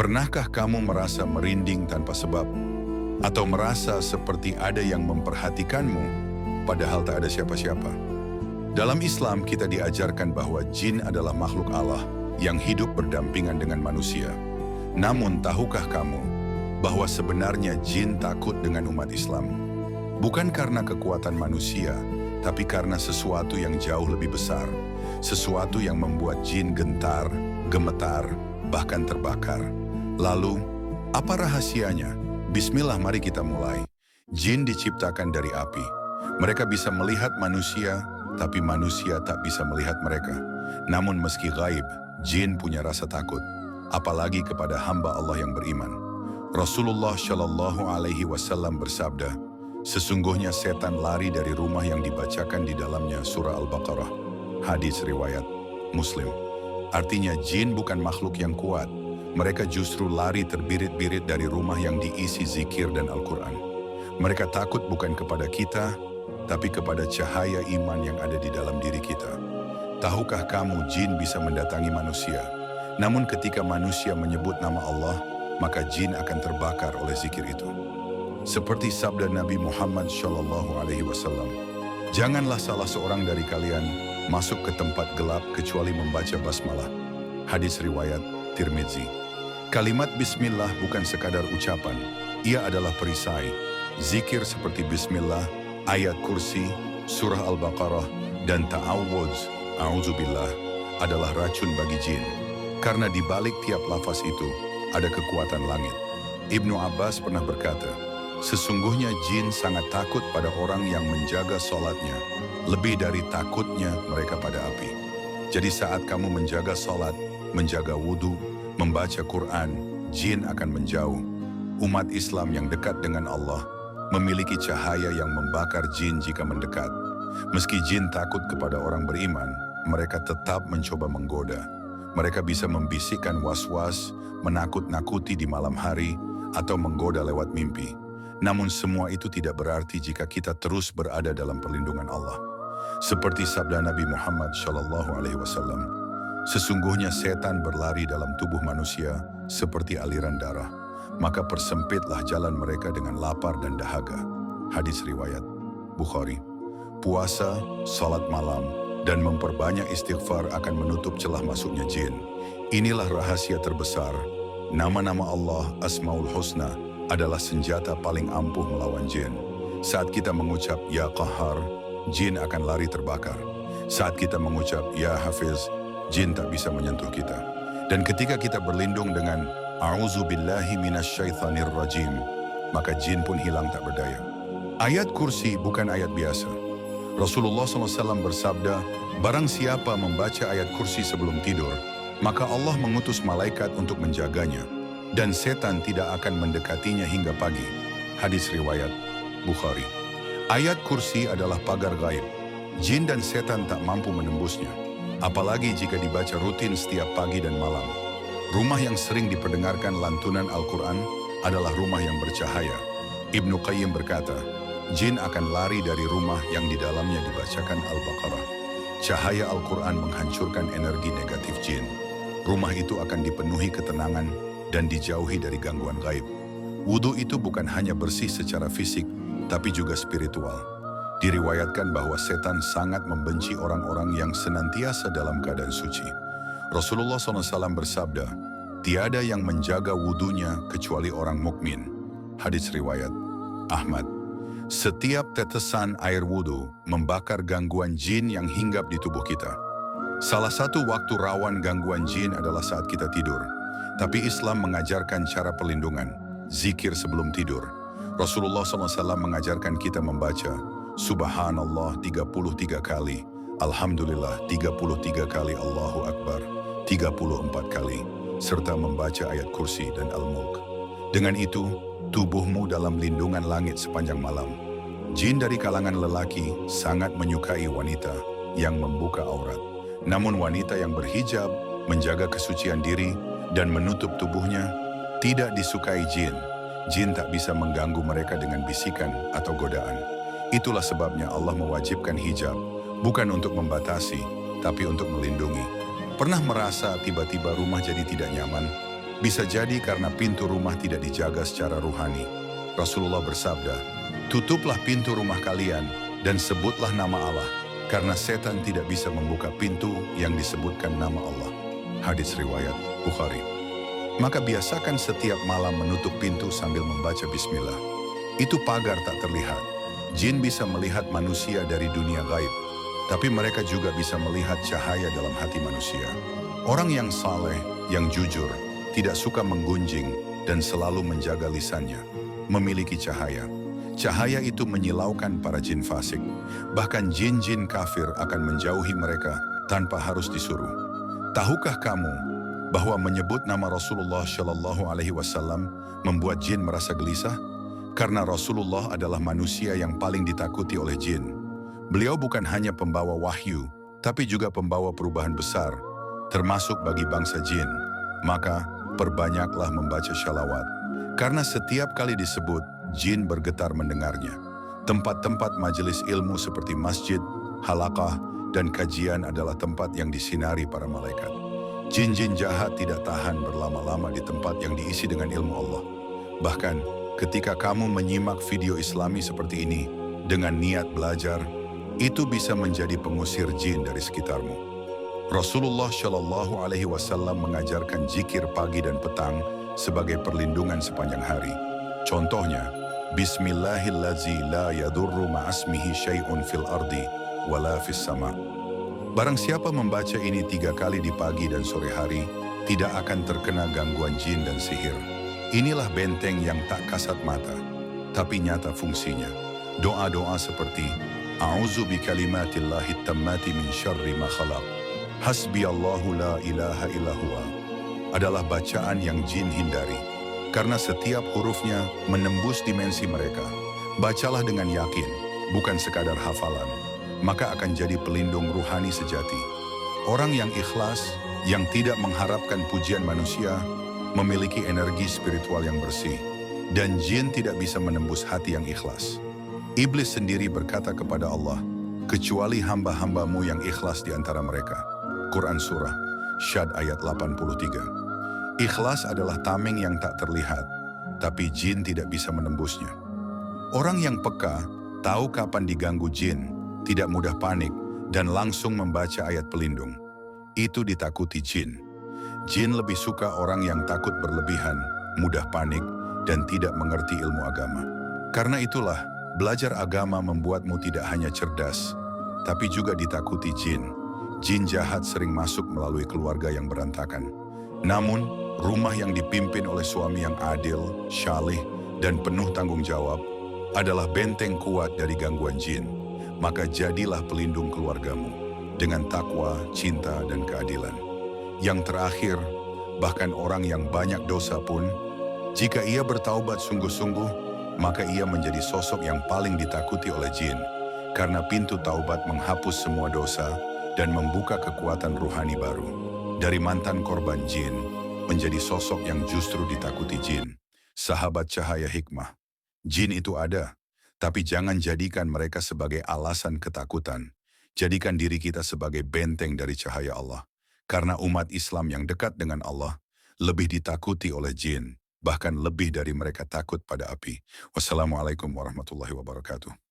Pernahkah kamu merasa merinding tanpa sebab? Atau merasa seperti ada yang memperhatikanmu, padahal tak ada siapa-siapa? Dalam Islam kita diajarkan bahwa jin adalah makhluk Allah yang hidup berdampingan dengan manusia. Namun tahukah kamu bahwa sebenarnya jin takut dengan umat Islam? Bukan karena kekuatan manusia, tapi karena sesuatu yang jauh lebih besar. Sesuatu yang membuat jin gentar, gemetar, bahkan terbakar. Lalu, apa rahasianya? Bismillah, mari kita mulai. Jin diciptakan dari api. Mereka bisa melihat manusia, tapi manusia tak bisa melihat mereka. Namun meski gaib, jin punya rasa takut, apalagi kepada hamba Allah yang beriman. Rasulullah Shallallahu Alaihi Wasallam bersabda, sesungguhnya setan lari dari rumah yang dibacakan di dalamnya surah Al-Baqarah. Hadis riwayat Muslim. Artinya jin bukan makhluk yang kuat. Mereka justru lari terbirit-birit dari rumah yang diisi zikir dan Al-Quran. Mereka takut bukan kepada kita, tapi kepada cahaya iman yang ada di dalam diri kita. Tahukah kamu jin bisa mendatangi manusia? Namun ketika manusia menyebut nama Allah, maka jin akan terbakar oleh zikir itu. Seperti sabda Nabi Muhammad SAW, janganlah salah seorang dari kalian masuk ke tempat gelap kecuali membaca basmalah. Hadis riwayat Tirmidzi. Kalimat bismillah bukan sekadar ucapan, ia adalah perisai. Zikir seperti bismillah, ayat kursi, surah Al-Baqarah, dan ta'awudz, a'udzubillah, adalah racun bagi jin. Karena di balik tiap lafaz itu, ada kekuatan langit. Ibnu Abbas pernah berkata, sesungguhnya jin sangat takut pada orang yang menjaga sholatnya, lebih dari takutnya mereka pada api. Jadi saat kamu menjaga sholat, menjaga wudhu, membaca Quran, jin akan menjauh. Umat Islam yang dekat dengan Allah memiliki cahaya yang membakar jin jika mendekat. Meski jin takut kepada orang beriman, mereka tetap mencoba menggoda. Mereka bisa membisikkan was-was, menakut-nakuti di malam hari, atau menggoda lewat mimpi. Namun semua itu tidak berarti jika kita terus berada dalam perlindungan Allah. Seperti sabda Nabi Muhammad SAW, sesungguhnya setan berlari dalam tubuh manusia seperti aliran darah, maka persempitlah jalan mereka dengan lapar dan dahaga. Hadis riwayat Bukhari. Puasa, salat malam, dan memperbanyak istighfar akan menutup celah masuknya jin. Inilah rahasia terbesar. Nama-nama Allah Asmaul Husna adalah senjata paling ampuh melawan jin. Saat kita mengucap Ya Qahar, jin akan lari terbakar. Saat kita mengucap Ya Hafiz, jin tak bisa menyentuh kita. Dan ketika kita berlindung dengan A'udzubillahi minasyaitonir rajim, maka jin pun hilang tak berdaya. Ayat kursi bukan ayat biasa. Rasulullah SAW bersabda, barang siapa membaca ayat kursi sebelum tidur, maka Allah mengutus malaikat untuk menjaganya, dan setan tidak akan mendekatinya hingga pagi. Hadis riwayat Bukhari. Ayat kursi adalah pagar gaib. Jin dan setan tak mampu menembusnya, apalagi jika dibaca rutin setiap pagi dan malam. Rumah yang sering diperdengarkan lantunan Al-Quran adalah rumah yang bercahaya. Ibnu Qayyim berkata, jin akan lari dari rumah yang di dalamnya dibacakan Al-Baqarah. Cahaya Al-Quran menghancurkan energi negatif jin. Rumah itu akan dipenuhi ketenangan dan dijauhi dari gangguan gaib. Wudhu itu bukan hanya bersih secara fisik, tapi juga spiritual. Diriwayatkan bahwa setan sangat membenci orang-orang yang senantiasa dalam keadaan suci. Rasulullah SAW bersabda, tiada yang menjaga wudhunya kecuali orang mukmin. Hadis riwayat Ahmad. Setiap tetesan air wudhu membakar gangguan jin yang hinggap di tubuh kita. Salah satu waktu rawan gangguan jin adalah saat kita tidur. Tapi Islam mengajarkan cara perlindungan, zikir sebelum tidur. Rasulullah SAW mengajarkan kita membaca Subhanallah 33 kali, Alhamdulillah 33 kali, Allahu Akbar 34 kali, serta membaca ayat kursi dan Al-Mulk. Dengan itu, tubuhmu dalam lindungan langit sepanjang malam. Jin dari kalangan lelaki sangat menyukai wanita yang membuka aurat. Namun wanita yang berhijab, menjaga kesucian diri, dan menutup tubuhnya, tidak disukai jin. Jin tak bisa mengganggu mereka dengan bisikan atau godaan. Itulah sebabnya Allah mewajibkan hijab, bukan untuk membatasi, tapi untuk melindungi. Pernah merasa tiba-tiba rumah jadi tidak nyaman? Bisa jadi karena pintu rumah tidak dijaga secara ruhani. Rasulullah bersabda, "Tutuplah pintu rumah kalian dan sebutlah nama Allah, karena setan tidak bisa membuka pintu yang disebutkan nama Allah." Hadis riwayat Bukhari. Maka biasakan setiap malam menutup pintu sambil membaca bismillah. Itu pagar tak terlihat. Jin bisa melihat manusia dari dunia gaib, tapi mereka juga bisa melihat cahaya dalam hati manusia. Orang yang saleh, yang jujur, tidak suka menggunjing, dan selalu menjaga lisannya, memiliki cahaya. Cahaya itu menyilaukan para jin fasik. Bahkan jin-jin kafir akan menjauhi mereka tanpa harus disuruh. Tahukah kamu bahwa menyebut nama Rasulullah Shallallahu Alaihi Wasallam membuat jin merasa gelisah? Karena Rasulullah adalah manusia yang paling ditakuti oleh jin. Beliau bukan hanya pembawa wahyu, tapi juga pembawa perubahan besar, termasuk bagi bangsa jin. Maka, perbanyaklah membaca shalawat. Karena setiap kali disebut, jin bergetar mendengarnya. Tempat-tempat majelis ilmu seperti masjid, halaqah, dan kajian adalah tempat yang disinari para malaikat. Jin-jin jahat tidak tahan berlama-lama di tempat yang diisi dengan ilmu Allah. Bahkan, ketika kamu menyimak video Islami seperti ini dengan niat belajar, itu bisa menjadi pengusir jin dari sekitarmu. Rasulullah Shallallahu Alaihi Wasallam mengajarkan zikir pagi dan petang sebagai perlindungan sepanjang hari. Contohnya, Bismillahirrahmanirrahim la yadurru ma'asmihi syai'un fil ardi wala fis sama. Barang siapa membaca ini 3 kali di pagi dan sore hari, tidak akan terkena gangguan jin dan sihir. Inilah benteng yang tak kasat mata, tapi nyata fungsinya. Doa-doa seperti A'udzu bikalimatillahi tammati min syarri ma khalaq. Hasbiyallahu la ilaha illa huwa adalah bacaan yang jin hindari, karena setiap hurufnya menembus dimensi mereka. Bacalah dengan yakin, bukan sekadar hafalan, maka akan jadi pelindung ruhani sejati. Orang yang ikhlas, yang tidak mengharapkan pujian manusia, memiliki energi spiritual yang bersih, dan jin tidak bisa menembus hati yang ikhlas. Iblis sendiri berkata kepada Allah, "Kecuali hamba-hambamu yang ikhlas di antara mereka." Quran Surah Syad ayat 83. Ikhlas adalah tameng yang tak terlihat, tapi jin tidak bisa menembusnya. Orang yang peka, tahu kapan diganggu jin, tidak mudah panik, dan langsung membaca ayat pelindung. Itu ditakuti jin. Jin lebih suka orang yang takut berlebihan, mudah panik, dan tidak mengerti ilmu agama. Karena itulah, belajar agama membuatmu tidak hanya cerdas, tapi juga ditakuti jin. Jin jahat sering masuk melalui keluarga yang berantakan. Namun, rumah yang dipimpin oleh suami yang adil, syalih, dan penuh tanggung jawab adalah benteng kuat dari gangguan jin. Maka jadilah pelindung keluargamu dengan takwa, cinta, dan keadilan. Yang terakhir, bahkan orang yang banyak dosa pun, jika ia bertaubat sungguh-sungguh, maka ia menjadi sosok yang paling ditakuti oleh jin, karena pintu taubat menghapus semua dosa dan membuka kekuatan ruhani baru. Dari mantan korban jin, menjadi sosok yang justru ditakuti jin. Sahabat cahaya hikmah. Jin itu ada, tapi jangan jadikan mereka sebagai alasan ketakutan. Jadikan diri kita sebagai benteng dari cahaya Allah. Karena umat Islam yang dekat dengan Allah lebih ditakuti oleh jin, bahkan lebih dari mereka takut pada api. Wassalamualaikum warahmatullahi wabarakatuh.